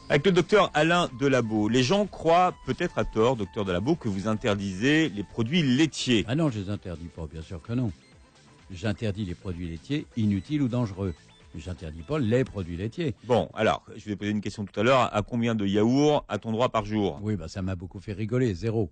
Avec le docteur Alain Delabo, les gens croient peut-être à tort, docteur Delabo, que vous interdisez les produits laitiers. Ah non, je les interdis pas, bien sûr que non. J'interdis les produits laitiers inutiles ou dangereux. Mais j'interdis pas les produits laitiers. Bon, alors, je vous ai posé une question tout à l'heure. À combien de yaourts a-t-on droit par jour? Oui, ça m'a beaucoup fait rigoler, 0.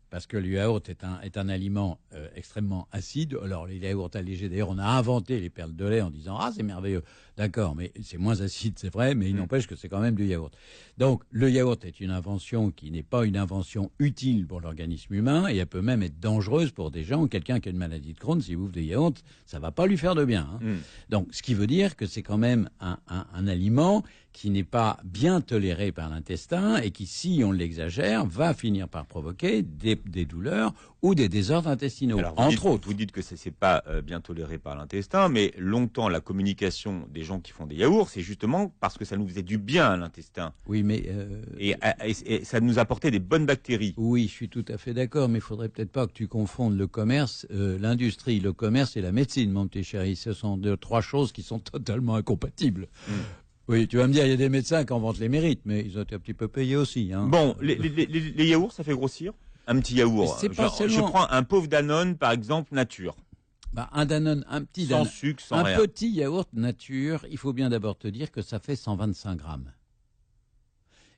Parce que le yaourt est un aliment extrêmement acide. Alors les yaourts allégés, d'ailleurs, on a inventé les perles de lait en disant ah c'est merveilleux. D'accord, mais c'est moins acide, c'est vrai, mais il n'empêche que c'est quand même du yaourt. Donc le yaourt est une invention qui n'est pas une invention utile pour l'organisme humain et elle peut même être dangereuse pour des gens. Quelqu'un qui a une maladie de Crohn, s'il bouffe des yaourts, ça va pas lui faire de bien. Hein. Donc ce qui veut dire que c'est quand même un aliment qui n'est pas bien toléré par l'intestin et qui, si on l'exagère, va finir par provoquer des douleurs ou des désordres intestinaux, Alors, entre autres. Vous dites que c'est pas bien toléré par l'intestin, mais longtemps, la communication des gens qui font des yaourts, c'est justement parce que ça nous faisait du bien à l'intestin. Oui, mais... Et ça nous apportait des bonnes bactéries. Oui, je suis tout à fait d'accord, mais il faudrait peut-être pas que tu confondes le commerce, l'industrie, le commerce et la médecine, mon petit chéri. Ce sont trois choses qui sont totalement incompatibles. Oui, tu vas me dire, il y a des médecins qui en vantent les mérites, mais ils ont été un petit peu payés aussi. Hein. Bon, les yaourts, ça fait grossir? Un petit yaourt. Je prends un pauvre Danone, par exemple, nature. Un Danone, un petit Danone. Sans sucre, sans rien. Un petit yaourt nature, il faut bien d'abord te dire que ça fait 125 grammes.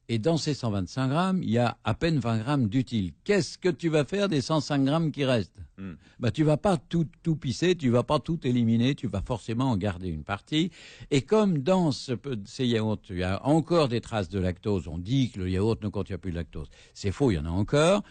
Et dans ces 125 grammes, il y a à peine 20 grammes d'utile. Qu'est-ce que tu vas faire des 105 grammes qui restent? Tu vas pas tout pisser, tu vas pas tout éliminer, tu vas forcément en garder une partie. Et comme dans ces yaourts, il y a encore des traces de lactose, on dit que le yaourt ne contient plus de lactose. C'est faux, il y en a encore.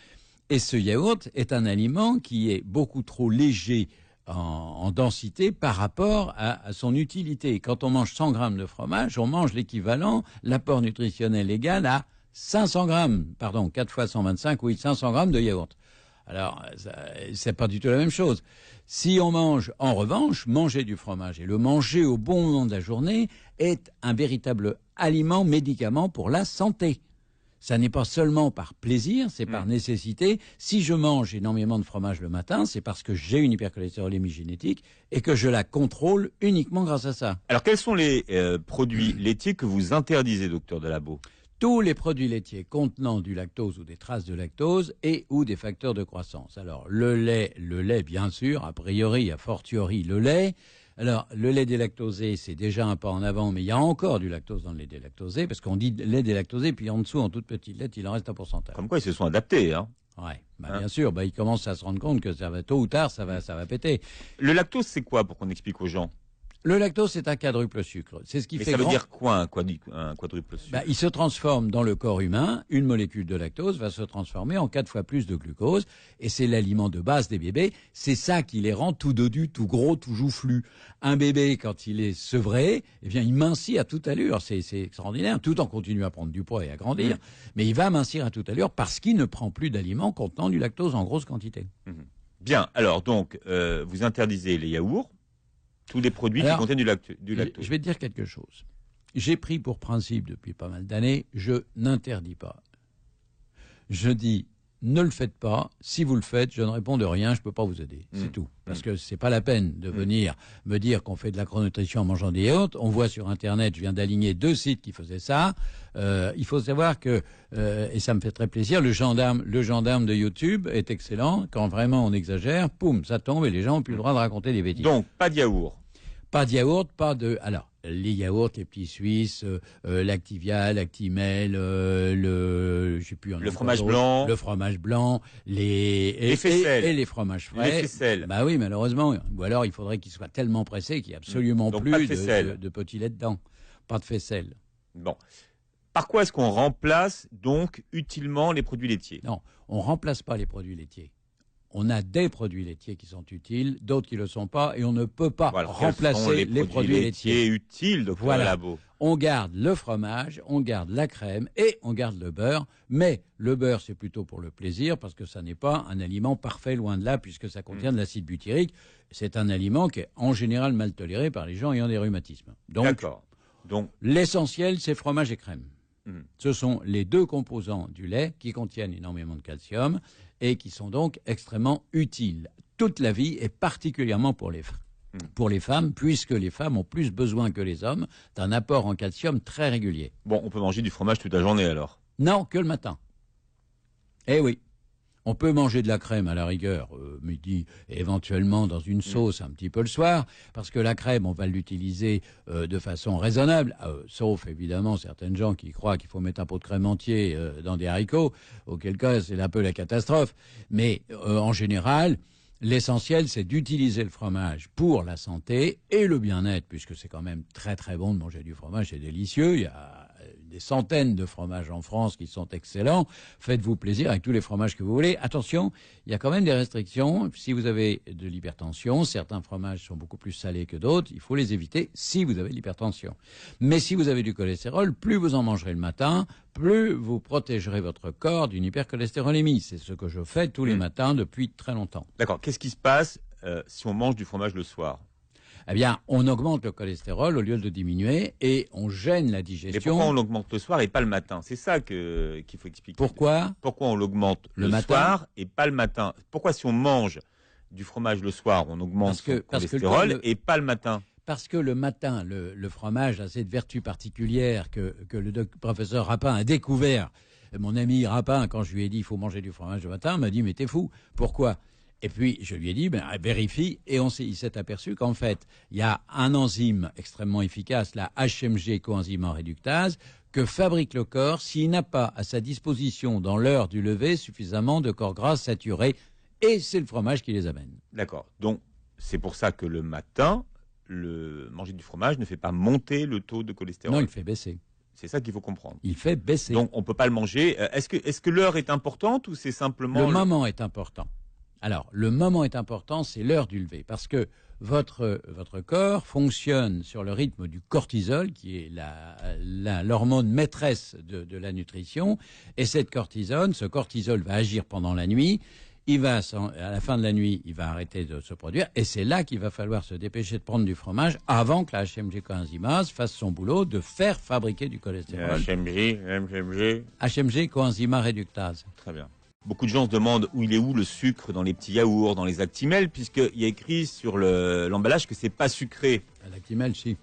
Et ce yaourt est un aliment qui est beaucoup trop léger en densité par rapport à son utilité. Quand on mange 100 grammes de fromage, on mange l'équivalent, l'apport nutritionnel égal à 500 grammes, pardon, 4 fois 125, oui, 500 grammes de yaourt. Alors, c'est pas du tout la même chose. Si on mange, en revanche, manger du fromage et le manger au bon moment de la journée est un véritable aliment, médicament pour la santé. Ça n'est pas seulement par plaisir, c'est par nécessité. Si je mange énormément de fromage le matin, c'est parce que j'ai une hypercholestérolémie génétique et que je la contrôle uniquement grâce à ça. Alors, quels sont les produits laitiers que vous interdisez, docteur Delabo? Tous les produits laitiers contenant du lactose ou des traces de lactose et ou des facteurs de croissance. Alors, le lait, bien sûr, a priori, a fortiori, le lait. Alors, le lait délactosé, c'est déjà un pas en avant, mais il y a encore du lactose dans le lait délactosé, parce qu'on dit lait délactosé, puis en dessous, en toute petite lettre, il en reste un pourcentage. Comme quoi, ils se sont adaptés, hein. Ouais, bien sûr, ils commencent à se rendre compte que ça va tôt ou tard, ça va péter. Le lactose, c'est quoi, pour qu'on explique aux gens? Le lactose, c'est un quadruple sucre. C'est ce qui fait ça veut dire quoi, un quadruple sucre? Il se transforme dans le corps humain. Une molécule de lactose va se transformer en 4 fois plus de glucose. Et c'est l'aliment de base des bébés. C'est ça qui les rend tout dodus, tout gros, tout joufflus. Un bébé, quand il est sevré, il mincit à toute allure. C'est extraordinaire. Tout en continuant à prendre du poids et à grandir. Mais il va mincir à toute allure parce qu'il ne prend plus d'aliments contenant du lactose en grosse quantité. Bien. Alors, donc, vous interdisez les yaourts. Tous les produits qui contiennent du lactose. Je vais te dire quelque chose. J'ai pris pour principe depuis pas mal d'années, je n'interdis pas. Je dis, ne le faites pas. Si vous le faites, je ne réponds de rien, je peux pas vous aider. C'est tout. Parce que c'est pas la peine de venir me dire qu'on fait de la chrononutrition en mangeant des yaourts. On voit sur Internet, je viens d'aligner 2 sites qui faisaient ça. Il faut savoir que, et ça me fait très plaisir, le gendarme de YouTube est excellent. Quand vraiment on exagère, poum, ça tombe et les gens ont plus le droit de raconter des bêtises. Donc, pas de yaourt. Pas de yaourt, pas de... Alors, les yaourts, les petits Suisses, l'Activia, l'Actimel, je sais plus... Le fromage blanc. Le fromage blanc, les faisselles. Et les fromages frais. Les faisselles. Bah oui, malheureusement. Ou alors, il faudrait qu'ils soient tellement pressés qu'il n'y ait absolument Donc, plus pas de petit lait dedans. Pas de faisselle. Bon. Par quoi est-ce qu'on remplace donc utilement les produits laitiers? Non, on remplace pas les produits laitiers. On a des produits laitiers qui sont utiles, d'autres qui ne le sont pas, et on ne peut pas remplacer les produits laitiers utiles, docteur Delabo. On garde le fromage, on garde la crème et on garde le beurre. Mais le beurre, c'est plutôt pour le plaisir, parce que ça n'est pas un aliment parfait, loin de là, puisque ça contient de l'acide butyrique. C'est un aliment qui est en général mal toléré par les gens ayant des rhumatismes. D'accord. Donc, l'essentiel, c'est fromage et crème. Ce sont les 2 composants du lait qui contiennent énormément de calcium et qui sont donc extrêmement utiles toute la vie et particulièrement pour les pour les femmes, puisque les femmes ont plus besoin que les hommes d'un apport en calcium très régulier. Bon, on peut manger du fromage toute la journée alors? Non, que le matin. Eh oui. On peut manger de la crème à la rigueur, midi, et éventuellement dans une sauce un petit peu le soir, parce que la crème, on va l'utiliser de façon raisonnable, sauf évidemment certaines gens qui croient qu'il faut mettre un pot de crème entier dans des haricots, auquel cas c'est un peu la catastrophe. Mais en général, l'essentiel, c'est d'utiliser le fromage pour la santé et le bien-être, puisque c'est quand même très très bon de manger du fromage, c'est délicieux. Il y a des centaines de fromages en France qui sont excellents. Faites-vous plaisir avec tous les fromages que vous voulez. Attention, il y a quand même des restrictions. Si vous avez de l'hypertension, certains fromages sont beaucoup plus salés que d'autres. Il faut les éviter si vous avez de l'hypertension. Mais si vous avez du cholestérol, plus vous en mangerez le matin, plus vous protégerez votre corps d'une hypercholestérolémie. C'est ce que je fais tous les matins depuis très longtemps. D'accord. Qu'est-ce qui se passe si on mange du fromage le soir? Eh bien, on augmente le cholestérol au lieu de le diminuer et on gêne la digestion. Mais pourquoi on l'augmente le soir et pas le matin? C'est ça qu'il faut expliquer. Pourquoi on l'augmente le soir et pas le matin? Pourquoi si on mange du fromage le soir, on augmente son cholestérol et pas le matin? Parce que le matin, le fromage a cette vertu particulière que le professeur Rapin a découvert. Mon ami Rapin, quand je lui ai dit il faut manger du fromage le matin, m'a dit mais t'es fou. Pourquoi? Et puis, je lui ai dit, vérifie, et il s'est aperçu qu'en fait, il y a un enzyme extrêmement efficace, la HMG coenzyme réductase, que fabrique le corps s'il n'a pas à sa disposition dans l'heure du lever suffisamment de corps gras saturés, et c'est le fromage qui les amène. D'accord. Donc, c'est pour ça que le matin, manger du fromage ne fait pas monter le taux de cholestérol. Non, il fait baisser. C'est ça qu'il faut comprendre. Il fait baisser. Donc, on ne peut pas le manger. Est-ce que l'heure est importante ou c'est simplement... Le moment est important. Alors, le moment est important, c'est l'heure du lever, parce que votre corps fonctionne sur le rythme du cortisol, qui est l'hormone maîtresse de la nutrition, et ce cortisol va agir pendant la nuit, à la fin de la nuit, il va arrêter de se produire, et c'est là qu'il va falloir se dépêcher de prendre du fromage avant que la HMG coenzymase fasse son boulot de faire fabriquer du cholestérol. HMG coenzyme réductase. Très bien. Beaucoup de gens se demandent où le sucre dans les petits yaourts, dans les Actimel, puisqu'il y a écrit sur l'emballage que c'est pas sucré. L'actimel, si.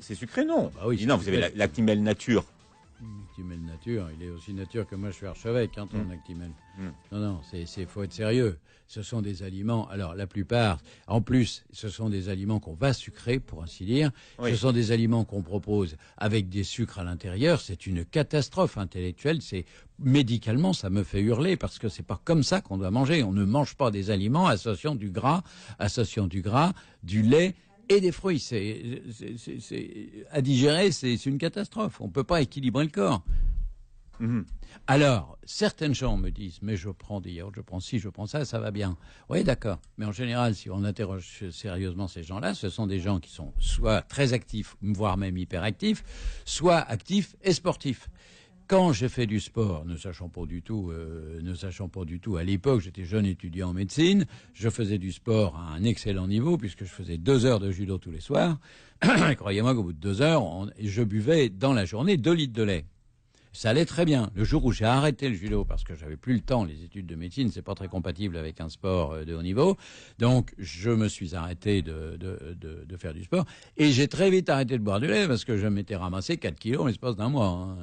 C'est sucré, non? Bah oui, non, vous avez l'Actimel nature. Actimel nature, il est aussi nature que moi je suis archevêque, ton Actimel. Non, faut être sérieux. Ce sont des aliments, alors la plupart, en plus, ce sont des aliments qu'on va sucrer, pour ainsi dire. Oui. Ce sont des aliments qu'on propose avec des sucres à l'intérieur. C'est une catastrophe intellectuelle. Médicalement, ça me fait hurler parce que c'est pas comme ça qu'on doit manger. On ne mange pas des aliments associant du gras, du lait et des fruits. À digérer, c'est une catastrophe. On peut pas équilibrer le corps. Alors, certaines gens me disent, mais je prends des yaourts, je prends ci, je prends ça, ça va bien. Oui, d'accord. Mais en général, si on interroge sérieusement ces gens-là, ce sont des gens qui sont soit très actifs, voire même hyperactifs, soit actifs et sportifs. Quand j'ai fait du sport, ne sachant pas du tout, à l'époque, j'étais jeune étudiant en médecine, je faisais du sport à un excellent niveau, puisque je faisais 2 heures de judo tous les soirs. Croyez-moi qu'au bout de 2 heures, je buvais dans la journée 2 litres de lait. Ça allait très bien. Le jour où j'ai arrêté le judo, parce que j'avais plus le temps, les études de médecine, c'est pas très compatible avec un sport de haut niveau. Donc, je me suis arrêté de faire du sport. Et j'ai très vite arrêté de boire du lait, parce que je m'étais ramassé 4 kilos en l'espace d'un mois.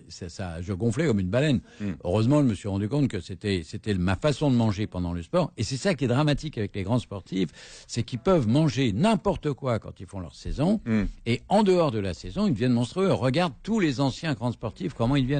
Je gonflais comme une baleine. Heureusement, je me suis rendu compte que c'était ma façon de manger pendant le sport. Et c'est ça qui est dramatique avec les grands sportifs, c'est qu'ils peuvent manger n'importe quoi quand ils font leur saison. Et en dehors de la saison, ils deviennent monstrueux. Regarde tous les anciens grands sportifs, comment ils viennent.